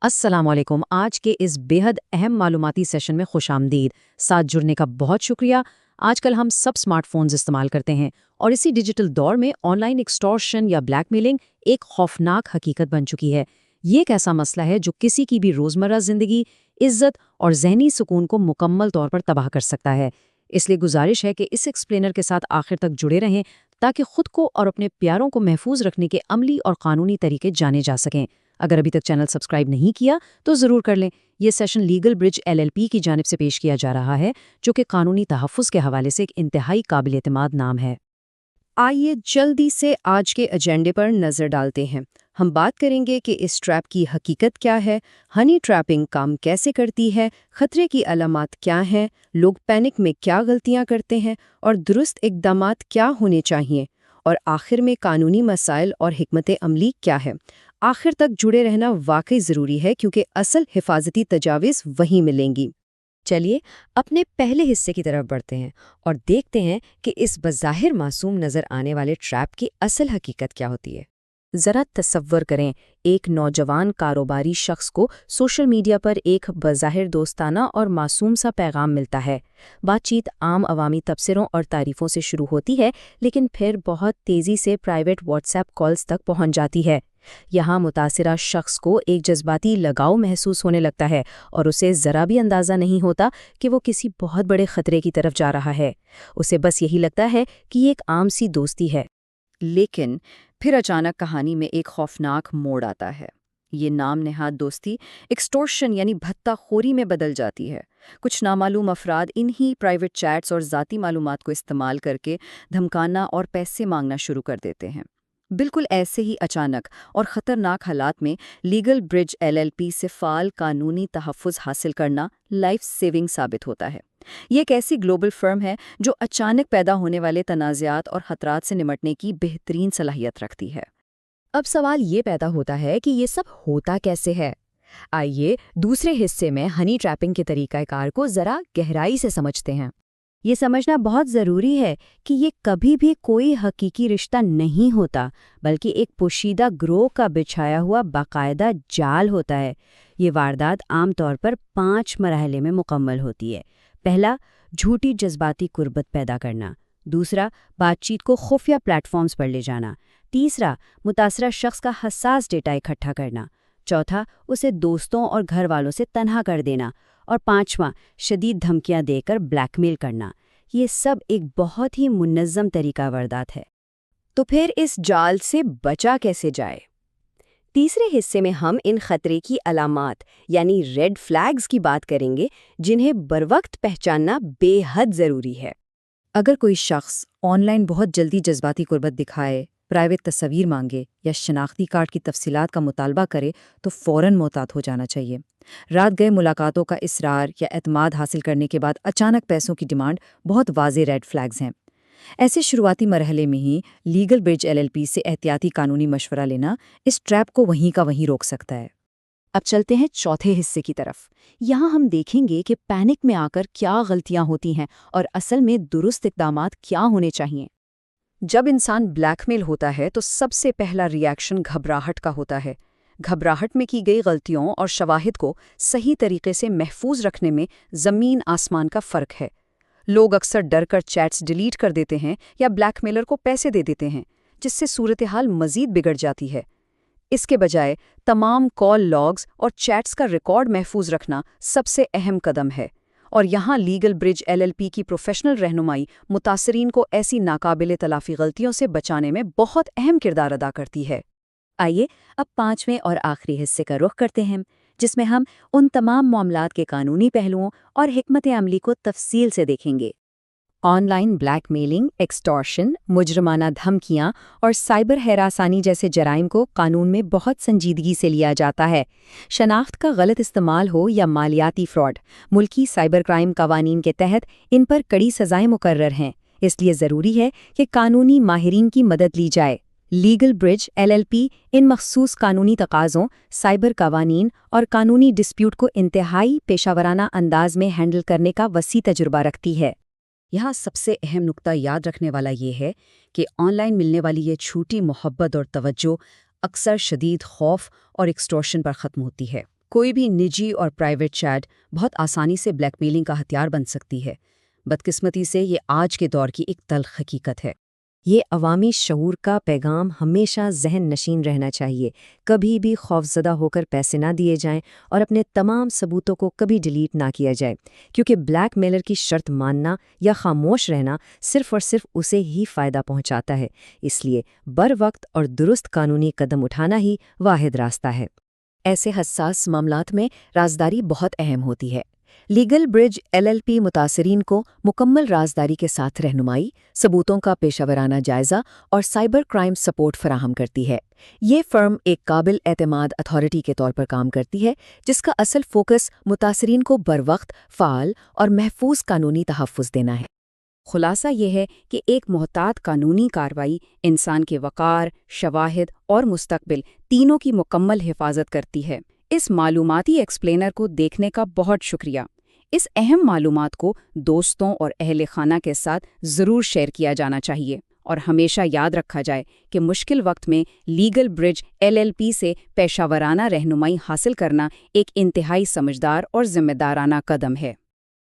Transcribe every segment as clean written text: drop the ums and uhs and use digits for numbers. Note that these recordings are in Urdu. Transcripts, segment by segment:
السلام علیکم۔ آج کے اس بے حد اہم معلوماتی سیشن میں خوش آمدید۔ ساتھ جڑنے کا بہت شکریہ۔ آج کل ہم سب سمارٹ فونز استعمال کرتے ہیں اور اسی ڈیجیٹل دور میں آن لائن ایکسٹورشن یا بلیک میلنگ ایک خوفناک حقیقت بن چکی ہے۔ یہ ایک ایسا مسئلہ ہے جو کسی کی بھی روزمرہ زندگی، عزت اور ذہنی سکون کو مکمل طور پر تباہ کر سکتا ہے۔ اس لیے گزارش ہے کہ اس ایکسپلینر کے ساتھ آخر تک جڑے رہیں تاکہ خود کو اور اپنے پیاروں کو محفوظ رکھنے کے عملی اور قانونی طریقے جانے جا سکیں۔ اگر ابھی تک چینل سبسکرائب نہیں کیا تو ضرور کر لیں۔ یہ سیشن لیگل برج LLP کی جانب سے پیش کیا جا رہا ہے، جو کہ قانونی تحفظ کے حوالے سے ایک انتہائی قابل اعتماد نام ہے۔ آئیے جلدی سے آج کے ایجنڈے پر نظر ڈالتے ہیں۔ ہم بات کریں گے کہ اس ٹریپ کی حقیقت کیا ہے، ہنی ٹریپنگ کام کیسے کرتی ہے، خطرے کی علامات کیا ہیں، لوگ پینک میں کیا غلطیاں کرتے ہیں اور درست اقدامات کیا ہونے چاہیے، اور آخر میں قانونی مسائل اور حکمت عملی کیا ہے۔ آخر تک جڑے رہنا واقعی ضروری ہے کیونکہ اصل حفاظتی تجاویز وہیں ملیں گی۔ چلیے اپنے پہلے حصے کی طرف بڑھتے ہیں اور دیکھتے ہیں کہ اس بظاہر معصوم نظر آنے والے ٹریپ کی اصل حقیقت کیا ہوتی ہے۔ ذرا تصور کریں، ایک نوجوان کاروباری شخص کو سوشل میڈیا پر ایک بظاہر دوستانہ اور معصوم سا پیغام ملتا ہے۔ بات چیت عام عوامی تبصروں اور تعریفوں سے شروع ہوتی ہے، لیکن پھر بہت تیزی سے پرائیویٹ واٹس ایپ کالز تک پہنچ جاتی ہے۔ یہاں متاثرہ شخص کو ایک جذباتی لگاؤ محسوس ہونے لگتا ہے اور اسے ذرا بھی اندازہ نہیں ہوتا کہ وہ کسی بہت بڑے خطرے کی طرف جا رہا ہے۔ اسے بس یہی لگتا ہے کہ یہ ایک عام سی دوستی ہے۔ لیکن پھر اچانک کہانی میں ایک خوفناک موڑ آتا ہے۔ یہ نام نہاد دوستی ایکسٹورشن یعنی بھتہ خوری میں بدل جاتی ہے۔ کچھ نامعلوم افراد انہی پرائیویٹ چیٹس اور ذاتی معلومات کو استعمال کر کے دھمکانا اور پیسے مانگنا شروع کر دیتے ہیں۔ بالکل ایسے ہی اچانک اور خطرناک حالات میں لیگل برج LLP سے فعال قانونی تحفظ حاصل کرنا لائف سیونگ ثابت ہوتا ہے۔ یہ ایک ایسی گلوبل فرم ہے جو اچانک پیدا ہونے والے تنازعات اور خطرات سے نمٹنے کی بہترین صلاحیت رکھتی ہے۔ اب سوال یہ پیدا ہوتا ہے کہ یہ سب ہوتا کیسے ہے؟ آئیے دوسرے حصے میں ہنی ٹریپنگ کے طریقہ کار کو ذرا گہرائی سے سمجھتے ہیں۔ یہ سمجھنا بہت ضروری ہے کہ یہ کبھی بھی کوئی حقیقی رشتہ نہیں ہوتا، بلکہ ایک پوشیدہ گروہ کا بچھایا ہوا باقاعدہ جال ہوتا ہے۔ یہ واردات عام طور پر 5 مرحلے میں مکمل ہوتی ہے۔ پہلا، جھوٹی جذباتی قربت پیدا کرنا۔ دوسرا، بات چیت کو خفیہ پلیٹ فارمز پر لے جانا۔ تیسرا، متاثرہ شخص کا حساس ڈیٹا اکٹھا کرنا۔ چوتھا، اسے دوستوں اور گھر والوں سے تنہا کر دینا۔ اور پانچواں، شدید دھمکیاں دے کر بلیک میل کرنا۔ یہ سب ایک بہت ہی منظم طریقہ واردات ہے۔ تو پھر اس جال سے بچا کیسے جائے؟ تیسرے حصے میں ہم ان خطرے کی علامات یعنی ریڈ فلیگز کی بات کریں گے، جنہیں بروقت پہچاننا بے حد ضروری ہے۔ اگر کوئی شخص آن لائن بہت جلدی جذباتی قربت دکھائے، پرائیویٹ تصاویر مانگے یا شناختی کارڈ کی تفصیلات کا مطالبہ کرے تو فوراً محتاط ہو جانا چاہیے۔ رات گئے ملاقاتوں کا اصرار یا اعتماد حاصل کرنے کے بعد اچانک پیسوں کی ڈیمانڈ بہت واضح ریڈ فلیگز ہیں۔ ایسے شروعاتی مرحلے میں ہی لیگل برج LLP سے احتیاطی قانونی مشورہ لینا اس ٹریپ کو وہیں کا وہیں روک سکتا ہے۔ اب چلتے ہیں چوتھے حصے کی طرف۔ یہاں ہم دیکھیں گے کہ پینک میں آ کر کیا غلطیاں ہوتی ہیں اور اصل میں درست اقدامات کیا ہونے چاہیے۔ جب انسان بلیک میل ہوتا ہے تو سب سے پہلا ری ایکشن گھبراہٹ کا ہوتا ہے۔ گھبراہٹ میں کی گئی غلطیوں اور شواہد کو صحیح طریقے سے محفوظ رکھنے میں زمین آسمان کا فرق ہے۔ لوگ اکثر ڈر کر چیٹس ڈیلیٹ کر دیتے ہیں یا بلیک میلر کو پیسے دے دیتے ہیں، جس سے صورتحال مزید بگڑ جاتی ہے۔ اس کے بجائے تمام کال لاگز اور چیٹس کا ریکارڈ محفوظ رکھنا سب سے اہم قدم ہے، اور یہاں لیگل برج LLP کی پروفیشنل رہنمائی متاثرین کو ایسی ناقابل تلافی غلطیوں سے بچانے میں بہت اہم کردار ادا کرتی ہے۔ آئیے اب 5ویں اور آخری حصے کا رخ کرتے ہیں، جس میں ہم ان تمام معاملات کے قانونی پہلوؤں اور حکمت عملی کو تفصیل سے دیکھیں گے۔ آن لائن بلیک میلنگ، ایکسٹورشن، مجرمانہ دھمکیاں اور سائبر ہراسانی جیسے جرائم کو قانون میں بہت سنجیدگی سے لیا جاتا ہے۔ شناخت کا غلط استعمال ہو یا مالیاتی فراڈ، ملکی سائبر کرائم قوانین کے تحت ان پر کڑی سزائیں مقرر ہیں۔ اس لیے ضروری ہے کہ قانونی ماہرین کی مدد لی جائے۔ لیگل برج LLP ان مخصوص قانونی تقاضوں، سائبر قوانین اور قانونی ڈسپیوٹ کو انتہائی پیشہ ورانہ انداز میں ہینڈل کرنے کا وسیع تجربہ رکھتی ہے۔ یہاں سب سے اہم نقطہ یاد رکھنے والا یہ ہے کہ آن لائن ملنے والی یہ چھوٹی محبت اور توجہ اکثر شدید خوف اور ایکسٹورشن پر ختم ہوتی ہے۔ کوئی بھی نجی اور پرائیویٹ چیٹ بہت آسانی سے بلیک میلنگ کا ہتھیار بن سکتی ہے۔ بدقسمتی سے یہ آج کے دور کی ایک تلخ حقیقت ہے۔ یہ عوامی شعور کا پیغام ہمیشہ ذہن نشین رہنا چاہیے۔ کبھی بھی خوفزدہ ہو کر پیسے نہ دیے جائیں اور اپنے تمام ثبوتوں کو کبھی ڈیلیٹ نہ کیا جائے، کیونکہ بلیک میلر کی شرط ماننا یا خاموش رہنا صرف اور صرف اسے ہی فائدہ پہنچاتا ہے۔ اس لیے بروقت اور درست قانونی قدم اٹھانا ہی واحد راستہ ہے۔ ایسے حساس معاملات میں رازداری بہت اہم ہوتی ہے۔ لیگل برج LLP متاثرین کو مکمل رازداری کے ساتھ رہنمائی، ثبوتوں کا پیشہ ورانہ جائزہ اور سائبر کرائم سپورٹ فراہم کرتی ہے۔ یہ فرم ایک قابل اعتماد اتھارٹی کے طور پر کام کرتی ہے، جس کا اصل فوکس متاثرین کو بروقت، فعال اور محفوظ قانونی تحفظ دینا ہے۔ خلاصہ یہ ہے کہ ایک محتاط قانونی کارروائی انسان کے وقار، شواہد اور مستقبل تینوں کی مکمل حفاظت کرتی ہے۔ اس معلوماتی ایکسپلینر کو دیکھنے کا بہت شکریہ۔ اس اہم معلومات کو دوستوں اور اہل خانہ کے ساتھ ضرور شیئر کیا جانا چاہیے، اور ہمیشہ یاد رکھا جائے کہ مشکل وقت میں لیگل برج LLP سے پیشہ ورانہ رہنمائی حاصل کرنا ایک انتہائی سمجھدار اور ذمہ دارانہ قدم ہے۔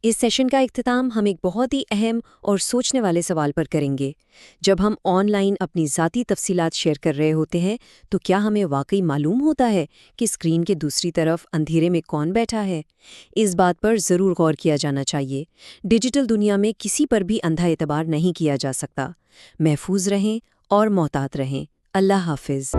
اس سیشن کا اختتام ہم ایک بہت ہی اہم اور سوچنے والے سوال پر کریں گے۔ جب ہم آن لائن اپنی ذاتی تفصیلات شیئر کر رہے ہوتے ہیں تو کیا ہمیں واقعی معلوم ہوتا ہے کہ اسکرین کے دوسری طرف اندھیرے میں کون بیٹھا ہے؟ اس بات پر ضرور غور کیا جانا چاہیے۔ ڈیجیٹل دنیا میں کسی پر بھی اندھا اعتبار نہیں کیا جا سکتا۔ محفوظ رہیں اور محتاط رہیں۔ اللہ حافظ۔